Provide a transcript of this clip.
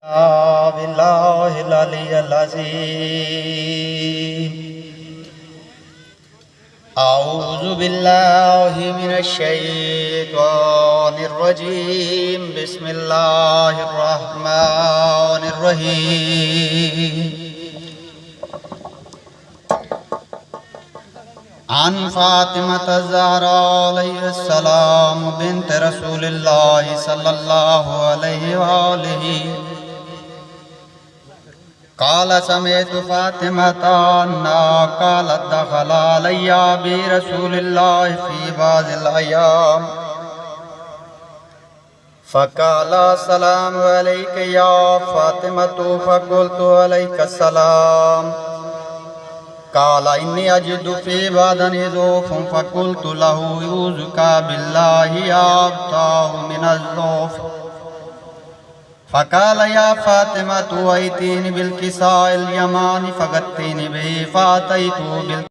बिल्लाहिल अलिय्यिल अज़ीम। अऊज़ु बिल्लाहि मिनश शैतानिर रजीम। बिस्मिल्लाहिर रहमानिर रहीम। अन फ़ातिमता ज़हरा अलैहिस्सलाम बिन्त रसूलिल्लाहि सल्लल्लाहु अलैहि वआलिहि क़ाल समिअतु फ़ातिमता अन्ना क़ालत दख़ल अलैया बि रसूलिल्लाहि फ़ी बाज़िल अय्याम फ़क़ाल अस्सलामु अलैका या फ़ातिमतु फ़क़ुल्तु अलैकस्सलाम। क़ाल इन्नी अजिदु फ़ी बदनी ज़ुफ़्फ़न फ़क़ुल्तु लहु अऊज़ुका बिल्लाहि अअताहु मिनज़्ज़ुफ़्फ़। फ़क़ाल या फ़ातिमतु अतीनि बिल किसाइल यमानी फ़ग़त्तीनि बिही फ़अतैतुहु बिल